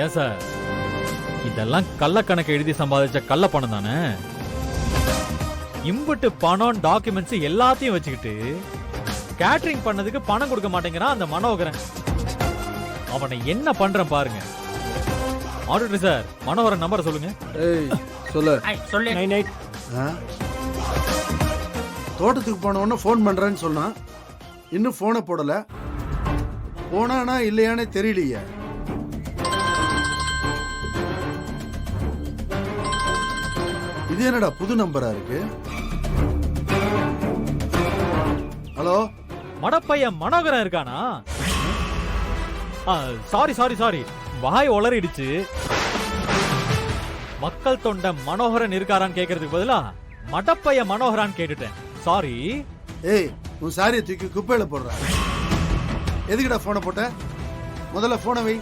ஏன் சார், இதெல்லாம் கள்ளக்கணக்கு எழுதி சம்பாதிச்ச கள்ள பணம் தானே? இம்புட்டு பணம், டாக்குமெண்ட்ஸ் எல்லாத்தையும் வச்சுக்கிட்டு கேட்டரிங் பண்ணதுக்கு பணம் கொடுக்க மாட்டேங்கிறான் அந்த மனோகரன். அவனை என்ன பண்றேன் பாருங்க. ஆடிட்டர் சார், மனோகரன் நம்பரை சொல்லுங்க. சொல்லு. சொல்லு. 98. தோட்டத்துக்கு போனவொன்னு ஃபோன் பண்றேன்னு சொன்னான். இன்னும் போனை போடல. போனானா இல்லையானே தெரியலையே. இது என்னடா புது நம்பரா இருக்கு? ஹலோ, மடப்பையன் மனோகரன் இருக்கானா? சாரி சாரி சாரி, வாய் உளறிடுச்சு. மக்கள் தொண்ட மனோகரன் இருக்காரான்னு கேக்குறதுக்கு பதிலா மடப்பைய மனோகரான்னு கேட்டுட்டேன். சாரி. ஏய், உன் சாரியை தூக்கி குப்பையில போடுற. எதுக்குடா போனை போட்ட? முதல்ல போனை வை.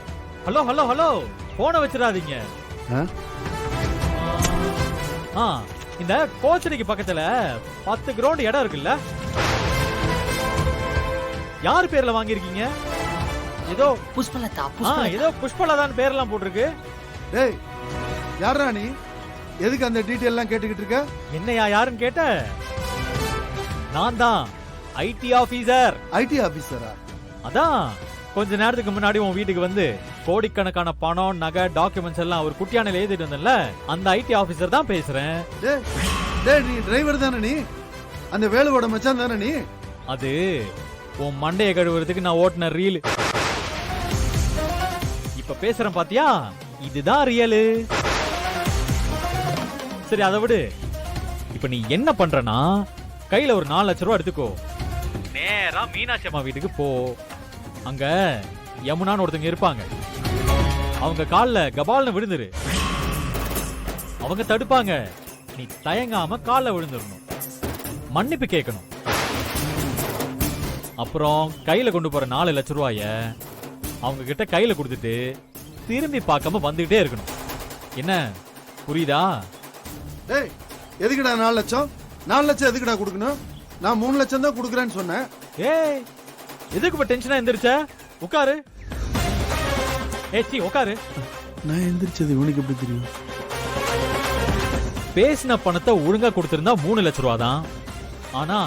ஹலோ ஹலோ ஹலோ, போனை வச்சிடாதீங்க. இந்த கோச்சடிக்கு பக்கத்துல 10 கிரவுண்ட் இடம் இருக்குல்ல, யார் பேர்ல வாங்கிருக்கீங்க? ஏதோ புஷ்பலதா. ஏதோ புஷ்பலதான் பேர்லாம் போட்டிருக்கு. டேய், யாரா நீ? எதுக்கு அந்த டீடைல் எல்லாம் கேட்டுக்கிட்டு இருக்க? என்னையா யாருன்னு கேட்ட? நான் தான் ஐடி ஆபீசர். ஐடி ஆபீசரா? அதான் கொஞ்ச நேரத்துக்கு முன்னாடி உன் வீட்டுக்கு வந்து கோடிக்கணக்கான பணம், நகை, டாக்குமெண்ட்ஸ் எல்லாம் ஒரு குட்டியானையில எழுதிட்டு வந்தேன்ல, அந்த ஐடி ஆபீசர் தான் பேசுறேன். டேய், நீ டிரைவர் தானே? நீ அந்த வேலுவோட மச்சான் தானே நீ? அது உன் மண்டைய கழுவுறதுக்கு நான் ஓட்டுன ரீல். இப்ப பேசுறேன் பாத்தியா, இதுதான் ரியலு. சரி, அதை விடு. இப்ப நீ என்ன பண்றனா, கையில ஒரு 4 லட்சம் ரூபா எடுத்துக்கோ. நேரா மீனாட்சி அம்மா வீட்டுக்கு போ. அங்க யமுனான்னு ஒருத்தங்க இருப்பாங்க. அவங்க கால்ல கபால்னு விழுந்துரு. அவங்க தடுப்பாங்க. நீ தயங்காம கால்ல விழுந்துடணும். மன்னிப்பு கேட்கணும். அப்புறம் கையில கொண்டு போற 4 லட்சம் ரூபாய அவங்க கிட்ட கையில கொடுத்துட்டு திரும்பி பார்க்காம வந்துகிட்டே இருக்கணும். என்ன புரியுதா? டேய், எதுக்குடா 4 லட்சம்? 4 லட்சம் எதுக்குடா கொடுக்கணும்? நான் 3 லட்சம் தான் கொடுக்குறேன்னு சொன்னேன். ஏய், எதுக்கு இப்ப டென்ஷனா எந்திரிச்ச? உட்காரு. ஏச்சி உட்காரு. நான் எந்திரிச்சது இவனுக்கு எப்படி தெரியும்? பேசின பணத்தை ஒழுங்கா கொடுத்திருந்தா 3 லட்சம் ரூபா தான். ஆனா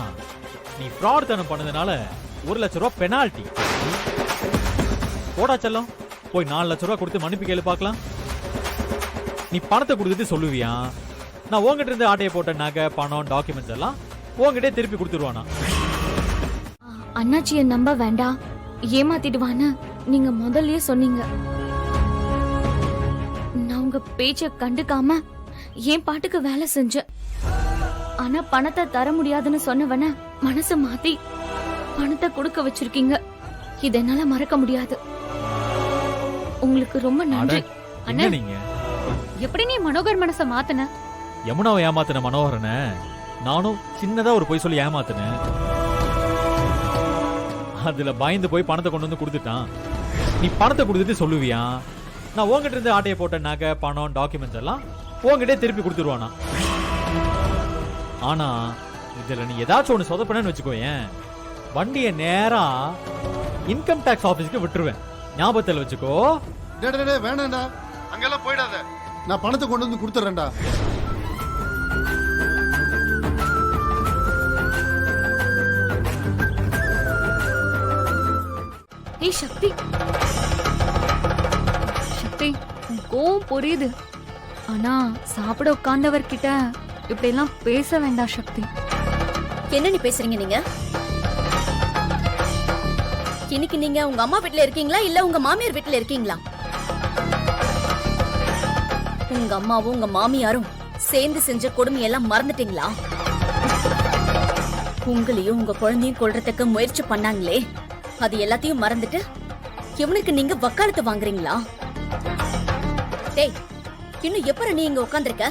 நீ ஃப்ராட் தனம் பண்ணதுனால 1 லட்சம் ரூபா பெனால்டி. போடா செல்லம், போய் 4 லட்சம் ரூபா கொடுத்து மன்னிப்பு கேளு பார்க்கலாம். நீ பணத்தை கொடுத்துட்டு சொல்லுவியா, நான் உங்ககிட்ட இருந்து ஆட்டையை போட்ட நகை, பணம், டாக்குமெண்ட்ஸ் எல்லாம் உங்ககிட்டே திருப்பி கொடுத்துருவானா? அண்ணாச்சியை நம்ப வேண்டாம், ஏமாத்திடுவான்னு நீங்க முதல்லயே சொன்னீங்க. நான் உங்க பேச்ச கண்டுக்காம என் பாட்டுக்கு வேலை செஞ்சேன். ஆனா பணத்தை தர முடியாதுன்னு சொன்னவன மனசு மாத்தி பணத்தை கொடுக்க வச்சிருக்கீங்க. இத என்னால மறக்க முடியாது. உங்களுக்கு ரொம்ப நன்றி. அண்ணா, நீங்க எப்படி நீ மனோகர் மனச மாத்தன? யமுனாவை ஏமாத்தின மனோகரனை நானும் சின்னதா ஒரு பொய் சொல்லி ஏமாத்தினேன். அதுல பயந்து போய் பணத்தை கொண்டு வந்து கொடுத்துட்டான். நீ பணத்தை கொடுத்துட்டு சொல்லுவியா, நான் உங்ககிட்ட இருந்து ஆட்டையை போட்ட நகை, பணம், டாக்குமெண்ட்ஸ் எல்லாம் உங்ககிட்டே திருப்பி கொடுத்துருவானா? ஆனா இதுல நீ ஏதாச்சும் ஒண்ணு சொதப்பனு வச்சுக்கோயேன், வண்டியை நேரா இன்கம் டாக்ஸ் ஆபீஸ்க்கு விட்டுருவேன். ஞாபகத்தில் வச்சுக்கோ. வேணாண்டா, அங்கெல்லாம் போயிடாத. நான் பணத்தை கொண்டு வந்து கொடுத்துறேன்டா. ஏய் சக்தி, சக்தி கோவம் புரியுது. ஆனா சாப்பிட உட்கார்ந்தவர்கிட்ட இப்படி எல்லாம் பேச வேண்டாம் சக்தி. என்ன நீ பேசுறீங்க? நீங்க இன்னைக்கு நீங்க உங்க அம்மா வீட்ல இருக்கீங்களா இல்ல உங்க மாமியார் வீட்ல இருக்கீங்களா? உங்க அம்மாவும் உங்க மாமியாரும் சேர்ந்து செஞ்ச கொடுமையெல்லாம் மறந்துட்டீங்களா? உங்களையும் உங்க குழந்தையும் கொல்றதுக்கு முயற்சி பண்ணாங்களே, அது எல்லாத்தையும் மறந்துட்டு இவனுக்கு நீங்க வக்காலத்து வாங்குறீங்களா? டேய், இன்னும் எப்பற நீ இங்க உட்கார்ந்திருக்க?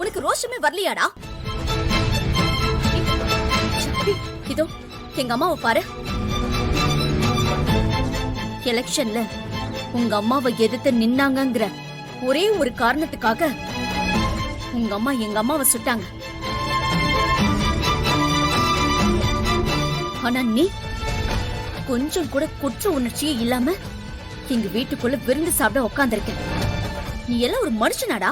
உனக்கு ரோஷமே வரலையாடா? இதோ எங்க அம்மாவை பாரு. எலெக்ஷன்ல உங்க அம்மாவை எதிர்த்து நின்னாங்கங்கிற ஒரே ஒரு காரணத்துக்காக உங்க அம்மா எங்க அம்மாவை சுட்டாங்க. ஆனா நீ கொஞ்சம் கூட குற்ற உணர்ச்சியே இல்லாம எங்க வீட்டுக்குள்ள விருந்து சாப்பிட உட்கார்ந்திருக்கேன். நீ எல்லாம் ஒரு மனுஷனாடா?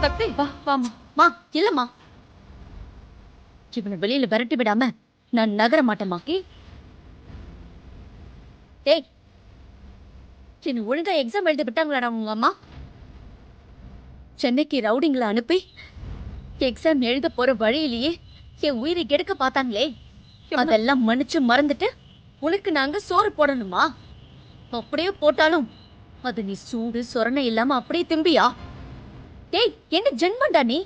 சக்தி வா வாமா. மா இல்லம்மா, இவனை வெளியில விரட்டி விடாம நான் நகர மாட்டேமா. டேய், நீ ஒழுங்கா எக்ஸாம் எழுதி விட்டாங்களாடா உங்க அம்மா? சென்னைக்கு ரவுடிங்களை அனுப்பி எக்ஸாம் எழுத போற வழியிலேயே என் உயிரை கெடுக்க பார்த்தாங்களே, அதெல்லாம் மன்னிச்சு மறந்துட்டு உனக்கு நாங்க சோறு போடணுமா? அப்படியே போட்டாலும் அது நீ சூடு சொரணை இல்லாம அப்படியே திம்பியா? டேய், என்ன ஜென்மண்டா நீ?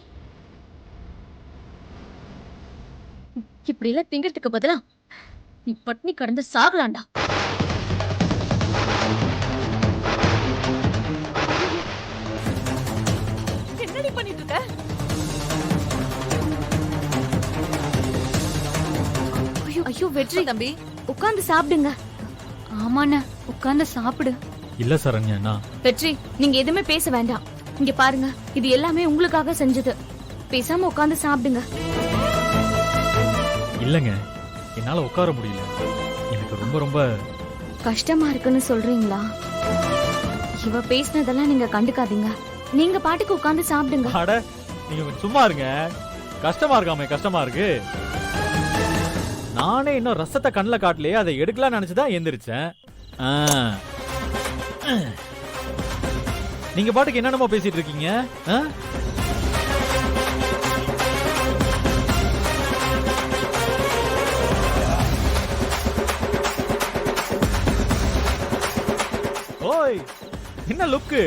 இப்படி எல்லாம் திங்கிறதுக்கு பதிலா நீ பட்னி கடந்து சாகலாண்டா. என்னடி பண்ணிட்டு இருக்க? ஐயோ ஐயோ வெற்றி தம்பி, உட்கார்ந்து சாப்பிடுங்க. ஆமாண்ணா, உட்கார்ந்து சாப்பிடு. இல்ல சரண்யா, வெற்றி, நீங்க எதுவுமே பேச வேண்டாம். இங்க பாருங்க, இது எல்லாமே உங்களுக்காக செஞ்சது. பேசாம உட்கார்ந்து சாப்பிடுங்க. இல்லங்க, என்னால உட்கார முடியல. எனக்கு ரொம்ப ரொம்ப கஷ்டமா இருக்குன்னு சொல்றீங்களா? இவ பேசினதெல்லாம் நீங்க கண்டுக்காதீங்க. நீங்க பாட்டுக்கு உட்கார்ந்து சாப்பிடுங்க. அட, நீங்க கொஞ்சம் சும்மா இருங்க. கஷ்டமா இருக்காமே, கஷ்டமா இருக்கு. நானே இன்னும் ரசத்தை கண்ணில் காட்டலையே, அதை எடுக்கலாம்னு நினைச்சுதான் எந்திரிச்சேன். நீங்க பாட்டுக்கு என்னென்னமோ பேசிட்டு இருக்கீங்க. ஓய், என்ன லுக்கு?